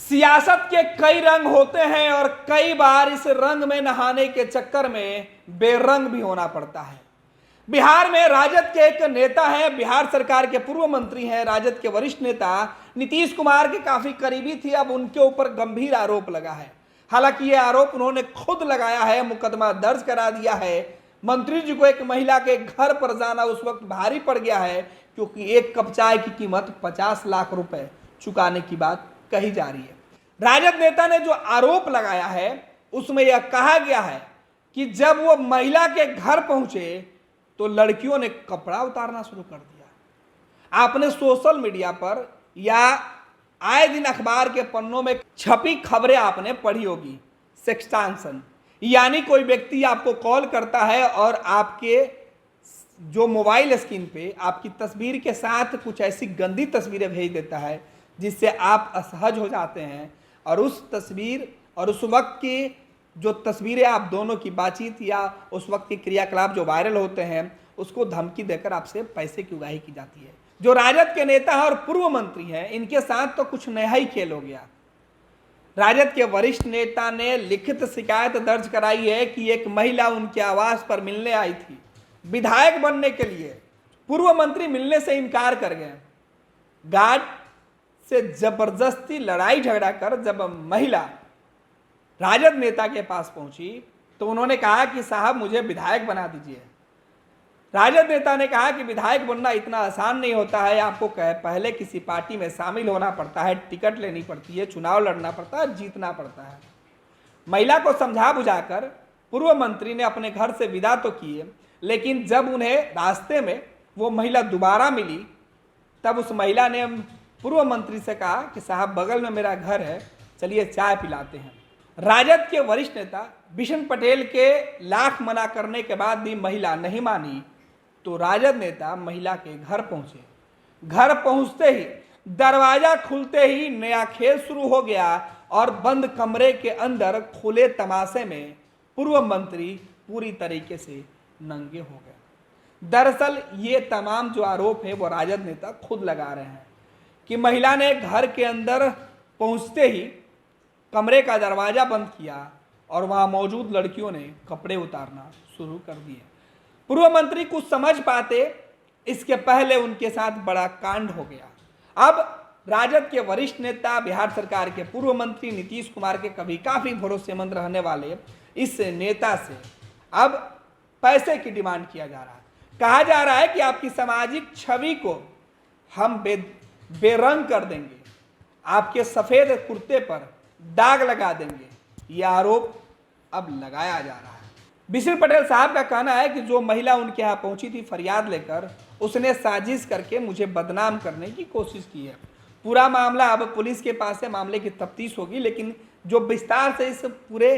सियासत के कई रंग होते हैं और कई बार इस रंग में नहाने के चक्कर में बेरंग भी होना पड़ता है। बिहार में राजद के एक नेता हैं, बिहार सरकार के पूर्व मंत्री हैं, राजद के वरिष्ठ नेता नीतीश कुमार के काफी करीबी थी। अब उनके ऊपर गंभीर आरोप लगा है। हालांकि यह आरोप उन्होंने खुद लगाया है, मुकदमा दर्ज करा दिया है। मंत्री जी को एक महिला के घर पर जाना उस वक्त भारी पड़ गया है, क्योंकि एक कप चाय की कीमत 50 लाख रुपए चुकाने की बात कही जा रही है। राजद नेता ने जो आरोप लगाया है उसमें यह कहा गया है कि जब वो महिला के घर पहुंचे तो लड़कियों ने कपड़ा उतारना शुरू कर दिया। आपने सोशल मीडिया पर या आए दिन अखबार के पन्नों में छपी खबरें आपने पढ़ी होगी। सेक्सटांसन यानी कोई व्यक्ति आपको कॉल करता है और आपके जो मोबाइल स्क्रीन पे आपकी तस्वीर के साथ कुछ ऐसी गंदी तस्वीरें भेज देता है जिससे आप असहज हो जाते हैं, और उस तस्वीर और उस वक्त की जो तस्वीरें आप दोनों की बातचीत या उस वक्त के क्रियाकलाप जो वायरल होते हैं उसको धमकी देकर आपसे पैसे की उगाही की जाती है। जो राजद के नेता हैं और पूर्व मंत्री हैं, इनके साथ तो कुछ नया ही खेल हो गया। राजद के वरिष्ठ नेता ने लिखित शिकायत दर्ज कराई है कि एक महिला उनके आवास पर मिलने आई थी। विधायक बनने के लिए पूर्व मंत्री मिलने से इनकार कर गए। गार्ड से जबरदस्ती लड़ाई झगड़ा कर जब महिला राजद नेता के पास पहुंची तो उन्होंने कहा कि साहब मुझे विधायक बना दीजिए। राजद नेता ने कहा कि विधायक बनना इतना आसान नहीं होता है, आपको पहले किसी पार्टी में शामिल होना पड़ता है, टिकट लेनी पड़ती है, चुनाव लड़ना पड़ता है, जीतना पड़ता है। महिला को समझा बुझाकर पूर्व मंत्री ने अपने घर से विदा तो किए, लेकिन जब उन्हें रास्ते में वो महिला दोबारा मिली तब उस महिला ने पूर्व मंत्री से कहा कि साहब बगल में मेरा घर है, चलिए चाय पिलाते हैं। राजद के वरिष्ठ नेता बिशन पटेल के लाख मना करने के बाद भी महिला नहीं मानी तो राजद नेता महिला के घर पहुंचे। घर पहुंचते ही दरवाजा खुलते ही नया खेल शुरू हो गया और बंद कमरे के अंदर खुले तमाशे में पूर्व मंत्री पूरी तरीके से नंगे हो गए। दरअसल ये तमाम जो आरोप है वो राजद नेता खुद लगा रहे हैं कि महिला ने घर के अंदर पहुंचते ही कमरे का दरवाजा बंद किया और वहां मौजूद लड़कियों ने कपड़े उतारना शुरू कर दिए। पूर्व मंत्री कुछ समझ पाते इसके पहले उनके साथ बड़ा कांड हो गया। अब राजद के वरिष्ठ नेता बिहार सरकार के पूर्व मंत्री नीतीश कुमार के कभी काफी भरोसेमंद रहने वाले इस नेता से अब पैसे की डिमांड किया जा रहा है। कहा जा रहा है कि आपकी सामाजिक छवि को हम बेरंग कर देंगे, आपके सफेद कुर्ते पर दाग लगा देंगे। यह आरोप अब लगाया जा रहा है। बिशन पटेल साहब का कहना है कि जो महिला उनके यहाँ पहुंची थी फरियाद लेकर, उसने साजिश करके मुझे बदनाम करने की कोशिश की है। पूरा मामला अब पुलिस के पास है, मामले की तफ्तीश होगी, लेकिन जो विस्तार से इस पूरे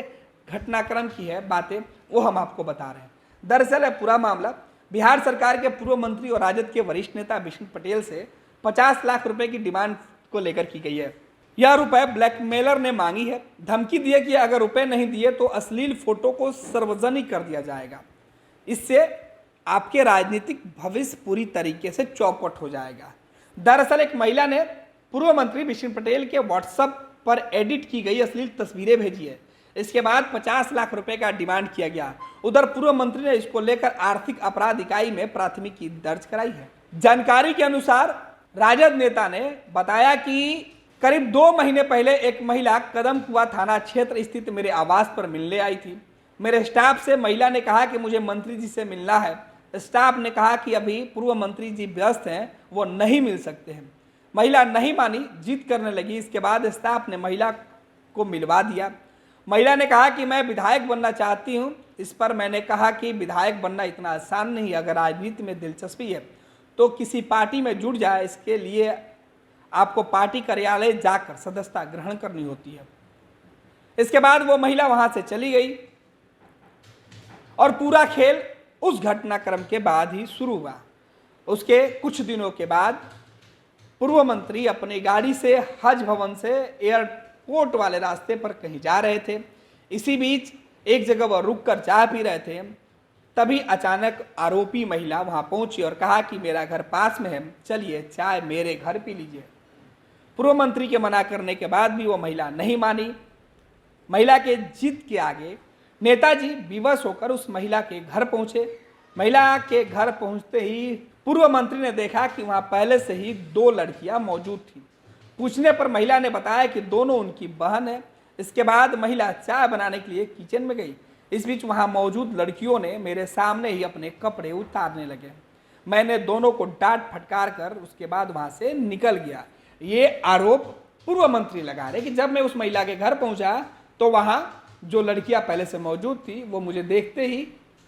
घटनाक्रम की है बातें वो हम आपको बता रहे हैं। दरअसल है पूरा मामला बिहार सरकार के पूर्व मंत्री और राजद के वरिष्ठ नेता बिशन पटेल से 50 लाख रुपए की डिमांड को लेकर की गई है। यह रुपए ब्लैकमेलर ने मांगी है। धमकी दी है कि अगर रुपए नहीं दिए तो अश्लील फोटो को सार्वजनिक कर दिया जाएगा। इससे आपके राजनीतिक भविष्य पूरी तरीके से चौपट हो जाएगा। दरअसल एक महिला ने पूर्व मंत्री बिशन पटेल के व्हाट्सएप पर एडिट की गई अश्लील तस्वीरें भेजी है। इसके बाद 50 लाख रुपए का डिमांड किया गया। उधर पूर्व मंत्री ने इसको लेकर आर्थिक अपराध इकाई में प्राथमिकी दर्ज कराई है। जानकारी के अनुसार राजद नेता ने बताया कि करीब 2 महीने पहले एक महिला कदम कुआं थाना क्षेत्र स्थित मेरे आवास पर मिलने आई थी। मेरे स्टाफ से महिला ने कहा कि मुझे मंत्री जी से मिलना है। स्टाफ ने कहा कि अभी पूर्व मंत्री जी व्यस्त हैं, वो नहीं मिल सकते हैं। महिला नहीं मानी, जिद करने लगी। इसके बाद स्टाफ ने महिला को मिलवा दिया। महिला ने कहा कि मैं विधायक बनना चाहती हूँ। इस पर मैंने कहा कि विधायक बनना इतना आसान नहीं, अगर राजनीति में दिलचस्पी है तो किसी पार्टी में जुड़ जाए। इसके लिए आपको पार्टी कार्यालय जाकर सदस्यता ग्रहण करनी होती है। इसके बाद वो महिला वहां से चली गई और पूरा खेल उस घटनाक्रम के बाद ही शुरू हुआ। उसके कुछ दिनों के बाद पूर्व मंत्री अपनी गाड़ी से हज भवन से एयरपोर्ट वाले रास्ते पर कहीं जा रहे थे। इसी बीच एक जगह वह रुककर चाय पी रहे थे। तभी अचानक आरोपी महिला वहां पहुंची और कहा कि मेरा घर पास में है, चलिए चाय मेरे घर पी लीजिए। पूर्व मंत्री के मना करने के बाद भी वो महिला नहीं मानी। महिला के जिद के आगे नेताजी विवश होकर उस महिला के घर पहुंचे। महिला के घर पहुंचते ही पूर्व मंत्री ने देखा कि वहां पहले से ही 2 लड़कियां मौजूद थी। पूछने पर महिला ने बताया कि दोनों उनकी बहन है। इसके बाद महिला चाय बनाने के लिए किचन में गई। इस बीच वहां मौजूद लड़कियों ने मेरे सामने ही अपने कपड़े उतारने लगे। मैंने दोनों को डांट फटकार कर उसके बाद वहां से निकल गया। ये आरोप पूर्व मंत्री लगा रहे कि जब मैं उस महिला के घर पहुंचा तो वहां जो लड़कियां पहले से मौजूद थी वो मुझे देखते ही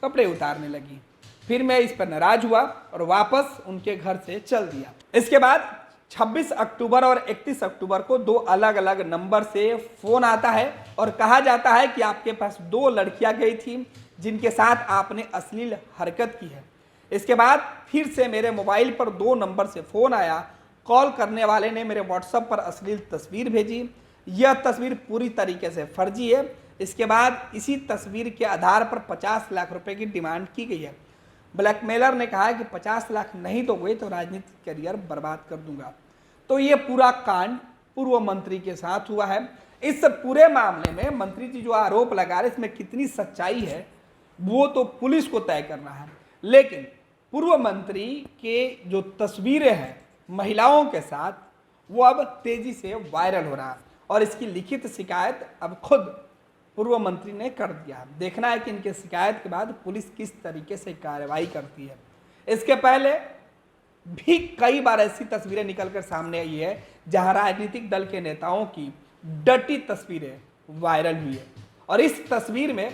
कपड़े उतारने लगी। फिर मैं इस पर नाराज हुआ और वापस उनके घर से चल दिया। इसके बाद 26 अक्टूबर और 31 अक्टूबर को 2 अलग अलग नंबर से फोन आता है और कहा जाता है कि आपके पास 2 लड़कियां गई थी जिनके साथ आपने अश्लील हरकत की है। इसके बाद फिर से मेरे मोबाइल पर 2 नंबर से फोन आया। कॉल करने वाले ने मेरे व्हाट्सएप पर अश्लील तस्वीर भेजी। यह तस्वीर पूरी तरीके से फर्जी है। इसके बाद इसी तस्वीर के आधार पर 50 लाख रुपए की डिमांड की गई है। ब्लैकमेलर ने कहा कि 50 लाख नहीं दोगे तो राजनीतिक करियर बर्बाद कर दूंगा। तो ये पूरा कांड पूर्व मंत्री के साथ हुआ है। इस पूरे मामले में मंत्री जी जो आरोप लगा रहे इसमें कितनी सच्चाई है वो तो पुलिस को तय करना है। लेकिन पूर्व मंत्री के जो तस्वीरें हैं महिलाओं के साथ वो अब तेजी से वायरल हो रहा है और इसकी लिखित शिकायत अब खुद पूर्व मंत्री ने कर दिया। देखना है कि इनके शिकायत के बाद पुलिस किस तरीके से कार्रवाई करती है। इसके पहले भी कई बार ऐसी तस्वीरें निकलकर सामने आई है जहां राजनीतिक दल के नेताओं की डर्टी तस्वीरें वायरल हुई है और इस तस्वीर में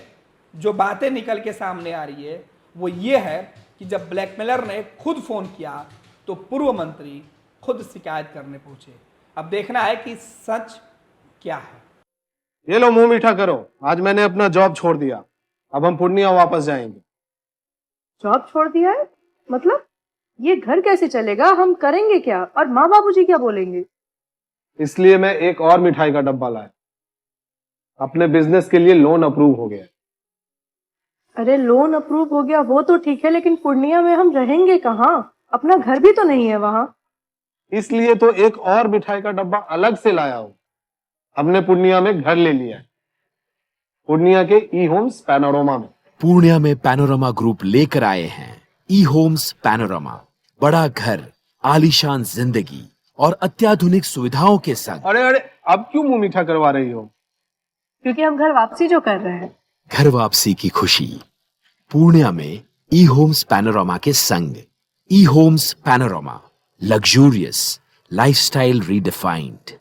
जो बातें निकल के सामने आ रही है वो ये है कि जब ब्लैकमेलर ने खुद फोन किया तो पूर्व मंत्री खुद शिकायत करने पहुंचे। अब देखना है कि सच क्या है। ये लो मुंह मीठा करो, आज मैंने अपना जॉब छोड़ दिया। अब हम पूर्णिया वापस जाएंगे। जॉब छोड़ दिया है? मतलब ये घर कैसे चलेगा? हम करेंगे क्या? और माँ बाबूजी क्या बोलेंगे? इसलिए मैं एक और मिठाई का डब्बा लाया। अपने बिजनेस के लिए लोन अप्रूव हो गया। अरे लोन अप्रूव हो गया वो तो ठीक है, लेकिन पूर्णिया में हम रहेंगे कहाँ? अपना घर भी तो नहीं है वहाँ। इसलिए तो एक और मिठाई का डब्बा अलग से लाया हूं। हमने पूर्णिया में घर ले लिया है, पूर्णिया के ई होम्स पैनोरमा में। पूर्णिया में पैनोरमा ग्रुप लेकर आए हैं ई होम्स पैनोरमा। बड़ा घर, आलीशान जिंदगी और अत्याधुनिक सुविधाओं के संग। अरे अब क्यों मुंह मीठा करवा रही हो? क्योंकि हम घर वापसी जो कर रहे हैं। घर वापसी की खुशी पूर्णिया में ई होम्स पैनोरमा के संग। E Homes Panorama, luxurious lifestyle redefined.